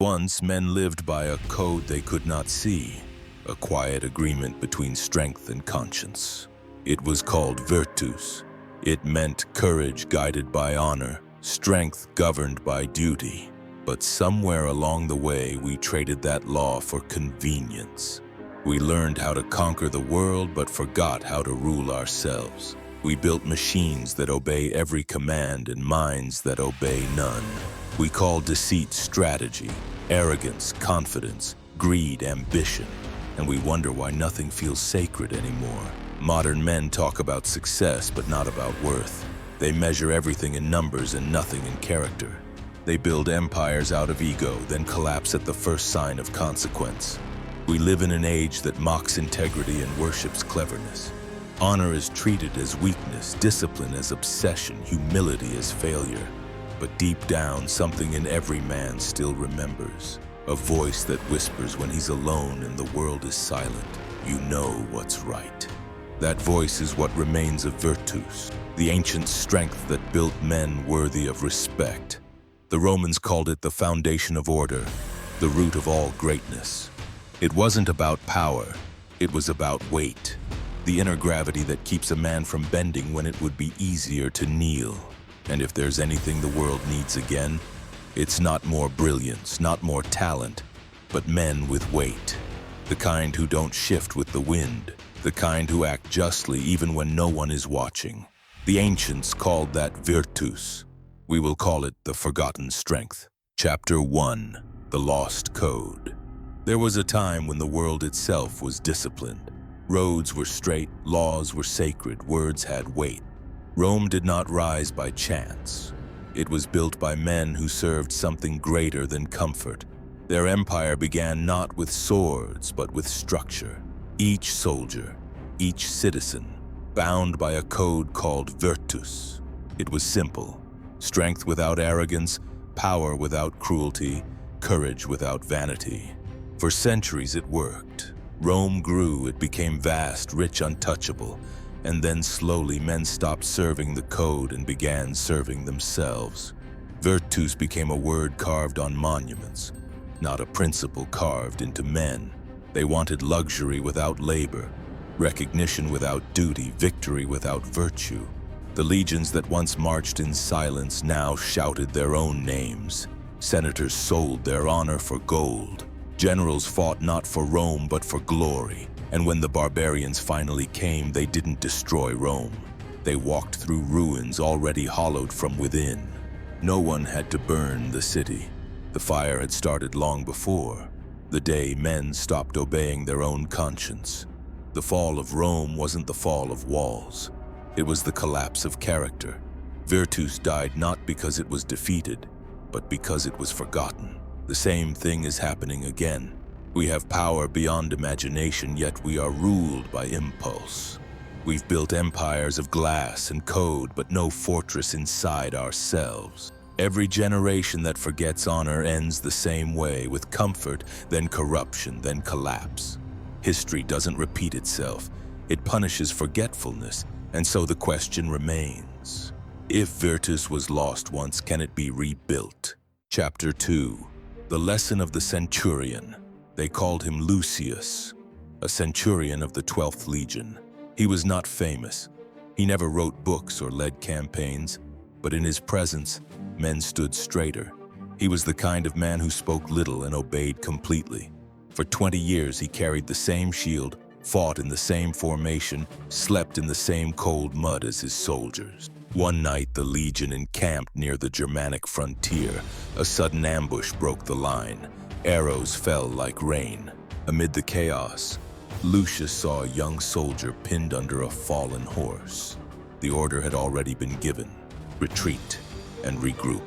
Once, men lived by a code they could not see, a quiet agreement between strength and conscience. It was called virtus. It meant courage guided by honor, strength governed by duty. But somewhere along the way, we traded that law for convenience. We learned how to conquer the world, but forgot how to rule ourselves. We built machines that obey every command and minds that obey none. We call deceit strategy, arrogance, confidence, greed, ambition, and we wonder why nothing feels sacred anymore. Modern men talk about success, but not about worth. They measure everything in numbers and nothing in character. They build empires out of ego, then collapse at the first sign of consequence. We live in an age that mocks integrity and worships cleverness. Honor is treated as weakness, discipline as obsession, humility as failure. But deep down, something in every man still remembers. A voice that whispers when he's alone and the world is silent. You know what's right. That voice is what remains of virtus, the ancient strength that built men worthy of respect. The Romans called it the foundation of order, the root of all greatness. It wasn't about power, it was about weight, the inner gravity that keeps a man from bending when it would be easier to kneel. And if there's anything the world needs again, it's not more brilliance, not more talent, but men with weight. The kind who don't shift with the wind, the kind who act justly even when no one is watching. The ancients called that virtus. We will call it the forgotten strength. Chapter 1. The Lost Code. There was a time when the world itself was disciplined. Roads were straight, laws were sacred, words had weight. Rome did not rise by chance. It was built by men who served something greater than comfort. Their empire began not with swords, but with structure. Each soldier, each citizen, bound by a code called virtus. It was simple: strength without arrogance, power without cruelty, courage without vanity. For centuries it worked. Rome grew, it became vast, rich, untouchable. And then slowly men stopped serving the code and began serving themselves. Virtus became a word carved on monuments, not a principle carved into men. They wanted luxury without labor, recognition without duty, victory without virtue. The legions that once marched in silence now shouted their own names. Senators sold their honor for gold. Generals fought not for Rome but for glory. And when the barbarians finally came, they didn't destroy Rome. They walked through ruins already hollowed from within. No one had to burn the city. The fire had started long before, the day men stopped obeying their own conscience. The fall of Rome wasn't the fall of walls. It was the collapse of character. Virtus died not because it was defeated, but because it was forgotten. The same thing is happening again. We have power beyond imagination, yet we are ruled by impulse. We've built empires of glass and code, but no fortress inside ourselves. Every generation that forgets honor ends the same way, with comfort, then corruption, then collapse. History doesn't repeat itself. It punishes forgetfulness, and so the question remains. If virtus was lost once, can it be rebuilt? Chapter 2. The Lesson of the Centurion. They called him Lucius, a centurion of the 12th Legion. He was not famous. He never wrote books or led campaigns, but in his presence, men stood straighter. He was the kind of man who spoke little and obeyed completely. For 20 years, he carried the same shield, fought in the same formation, slept in the same cold mud as his soldiers. One night, the legion encamped near the Germanic frontier. A sudden ambush broke the line. Arrows fell like rain. Amid the chaos, Lucius saw a young soldier pinned under a fallen horse. The order had already been given: retreat and regroup.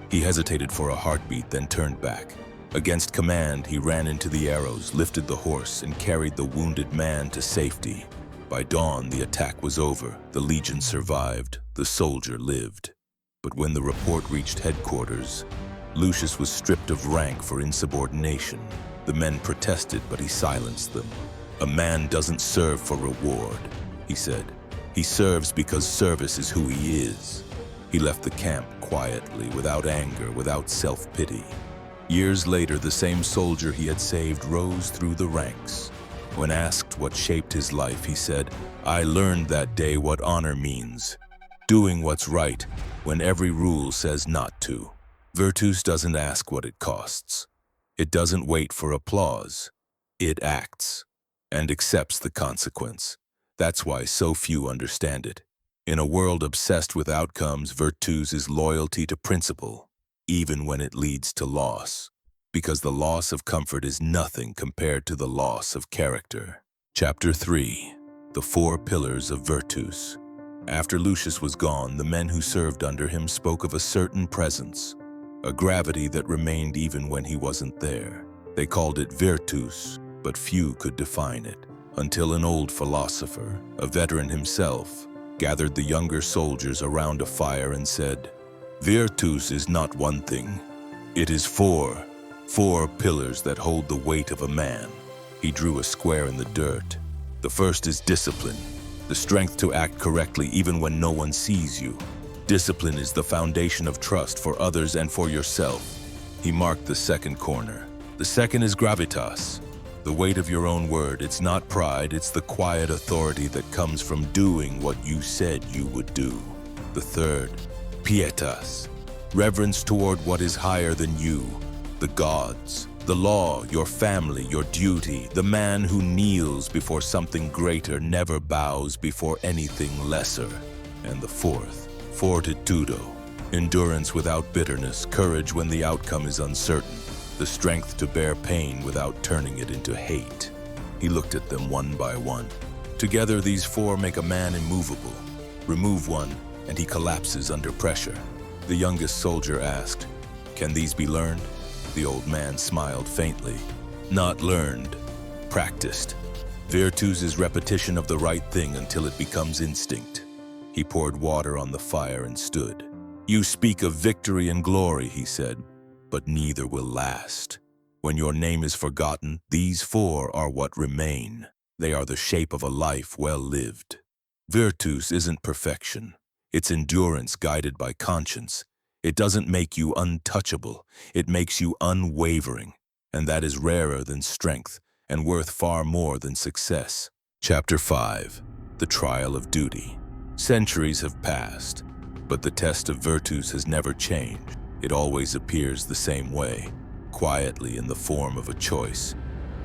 He hesitated for a heartbeat, then turned back. Against command, he ran into the arrows, lifted the horse, and carried the wounded man to safety. By dawn, the attack was over. The legion survived. The soldier lived. But when the report reached headquarters, Lucius was stripped of rank for insubordination. The men protested, but he silenced them. "A man doesn't serve for reward," he said. "He serves because service is who he is." He left the camp quietly, without anger, without self-pity. Years later, the same soldier he had saved rose through the ranks. When asked what shaped his life, he said, "I learned that day what honor means. Doing what's right when every rule says not to." Virtus doesn't ask what it costs. It doesn't wait for applause. It acts and accepts the consequence. That's why so few understand it. In a world obsessed with outcomes, virtus is loyalty to principle, even when it leads to loss. Because the loss of comfort is nothing compared to the loss of character. Chapter 3. The 4 Pillars of Virtus. After Lucius was gone, the men who served under him spoke of a certain presence, a gravity that remained even when he wasn't there. They called it virtus, but few could define it, until an old philosopher, a veteran himself, gathered the younger soldiers around a fire and said, "Virtus is not one thing. It is four pillars that hold the weight of a man." He drew a square in the dirt. The first is discipline, the strength to act correctly even when no one sees you. Discipline is the foundation of trust for others and for yourself. He marked the second corner. The second is gravitas, the weight of your own word. It's not pride, it's the quiet authority that comes from doing what you said you would do. The third, pietas, reverence toward what is higher than you, the gods, the law, your family, your duty. The man who kneels before something greater never bows before anything lesser. And the fourth, fortitudo, endurance without bitterness, courage when the outcome is uncertain, the strength to bear pain without turning it into hate. He looked at them one by one. Together, these 4 make a man immovable. Remove one, and he collapses under pressure. The youngest soldier asked, "Can these be learned?" The old man smiled faintly. "Not learned, practiced. Virtus is repetition of the right thing until it becomes instinct." He poured water on the fire and stood. "You speak of victory and glory," he said, "but neither will last. When your name is forgotten, these 4 are what remain. They are the shape of a life well lived." Virtus isn't perfection. It's endurance guided by conscience. It doesn't make you untouchable. It makes you unwavering. And that is rarer than strength and worth far more than success. Chapter 5. The Trial of Duty. Centuries have passed, but the test of virtus has never changed. It always appears the same way, quietly in the form of a choice,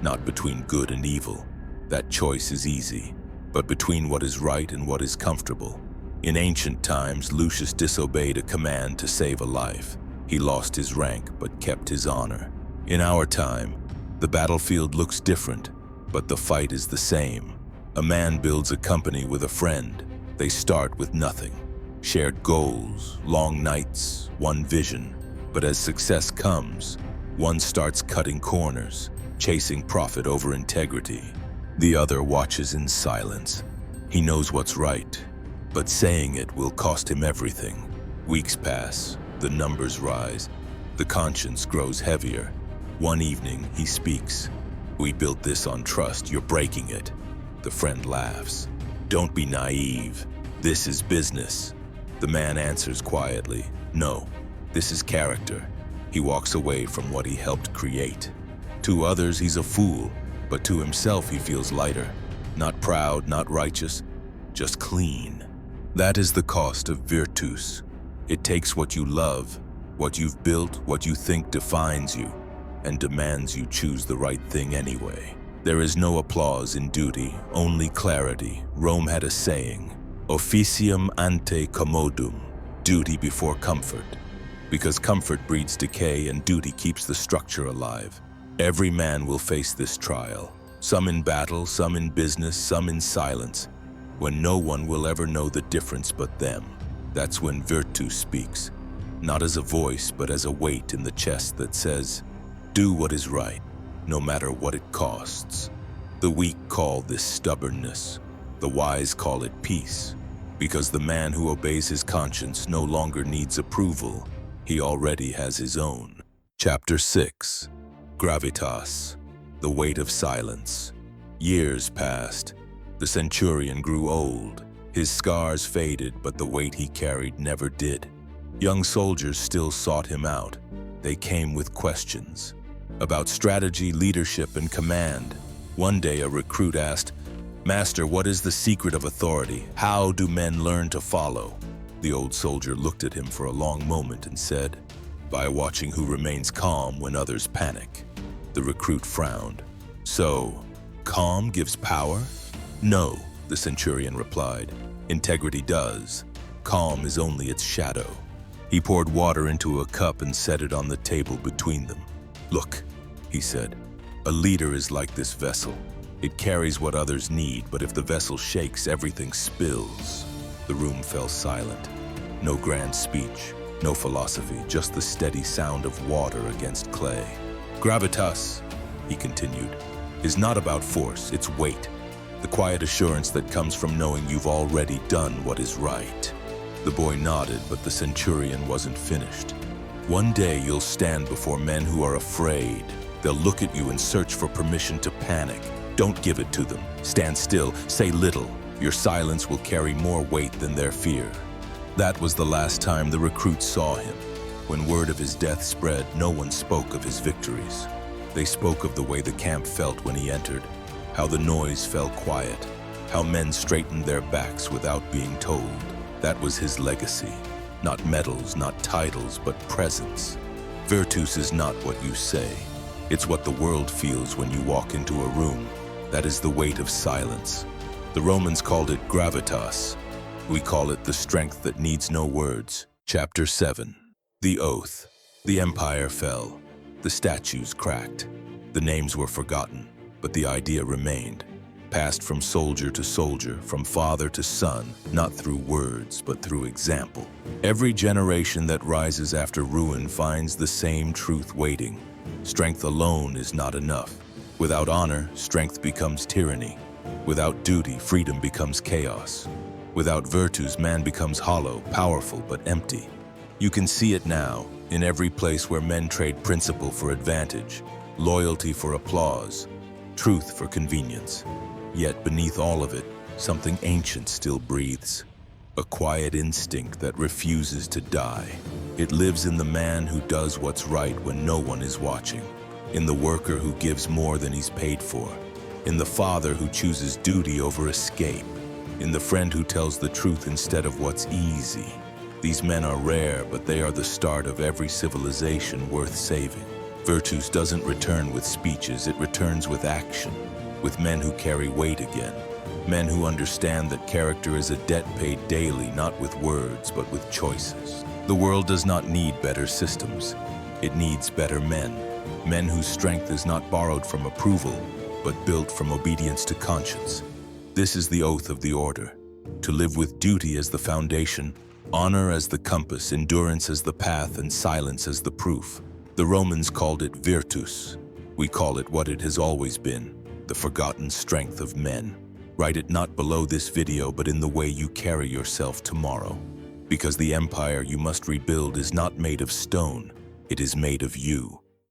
not between good and evil. That choice is easy, but between what is right and what is comfortable. In ancient times, Lucius disobeyed a command to save a life. He lost his rank, but kept his honor. In our time, the battlefield looks different, but the fight is the same. A man builds a company with a friend. They start with nothing. Shared goals, long nights, one vision. But as success comes, one starts cutting corners, chasing profit over integrity. The other watches in silence. He knows what's right, but saying it will cost him everything. Weeks pass, the numbers rise, the conscience grows heavier. One evening, he speaks. "We built this on trust, you're breaking it." The friend laughs. "Don't be naive. This is business." The man answers quietly, "No, this is character." He walks away from what he helped create. To others, he's a fool, but to himself he feels lighter. Not proud, not righteous, just clean. That is the cost of virtus. It takes what you love, what you've built, what you think defines you, and demands you choose the right thing anyway. There is no applause in duty, only clarity. Rome had a saying, "Officium ante commodum," duty before comfort. Because comfort breeds decay and duty keeps the structure alive. Every man will face this trial, some in battle, some in business, some in silence, when no one will ever know the difference but them. That's when virtus speaks, not as a voice, but as a weight in the chest that says, "Do what is right, no matter what it costs." The weak call this stubbornness. The wise call it peace, because the man who obeys his conscience no longer needs approval. He already has his own. Chapter 6. Gravitas, the weight of silence. Years passed. The centurion grew old. His scars faded, but the weight he carried never did. Young soldiers still sought him out. they came with questions about strategy, leadership, and command. One day, a recruit asked, "Master, what is the secret of authority? How do men learn to follow?" The old soldier looked at him for a long moment and said, "By watching who remains calm when others panic." The recruit frowned. "So, calm gives power?" "No," the centurion replied. "Integrity does. Calm is only its shadow." He poured water into a cup and set it on the table between them. "Look," he said, "a leader is like this vessel. It carries what others need, but if the vessel shakes, everything spills." The room fell silent. No grand speech, no philosophy, just the steady sound of water against clay. "Gravitas," he continued, "is not about force, it's weight. The quiet assurance that comes from knowing you've already done what is right." The boy nodded, but the centurion wasn't finished. "One day you'll stand before men who are afraid. They'll look at you and search for permission to panic. Don't give it to them. Stand still, say little. Your silence will carry more weight than their fear." That was the last time the recruits saw him. When word of his death spread, no one spoke of his victories. They spoke of the way the camp felt when he entered, how the noise fell quiet, how men straightened their backs without being told. That was his legacy. Not medals, not titles, but presence. Virtus is not what you say. It's what the world feels when you walk into a room. That is the weight of silence. The Romans called it gravitas. We call it the strength that needs no words. Chapter 7. The Oath. The empire fell. The statues cracked. The names were forgotten, but the idea remained. Passed from soldier to soldier, from father to son, not through words, but through example. Every generation that rises after ruin finds the same truth waiting. Strength alone is not enough. Without honor, strength becomes tyranny. Without duty, freedom becomes chaos. Without virtues, man becomes hollow, powerful, but empty. You can see it now, in every place where men trade principle for advantage, loyalty for applause, truth for convenience. Yet beneath all of it, something ancient still breathes. A quiet instinct that refuses to die. It lives in the man who does what's right when no one is watching. In the worker who gives more than he's paid for. In the father who chooses duty over escape. In the friend who tells the truth instead of what's easy. These men are rare, but they are the start of every civilization worth saving. Virtus doesn't return with speeches, it returns with action. With men who carry weight again. Men who understand that character is a debt paid daily, not with words, but with choices. The world does not need better systems. It needs better men. Men whose strength is not borrowed from approval, but built from obedience to conscience. This is the oath of the order. To live with duty as the foundation, honor as the compass, endurance as the path, and silence as the proof. The Romans called it virtus. We call it what it has always been, the forgotten strength of men. Write it not below this video, but in the way you carry yourself tomorrow. Because the empire you must rebuild is not made of stone, it is made of you.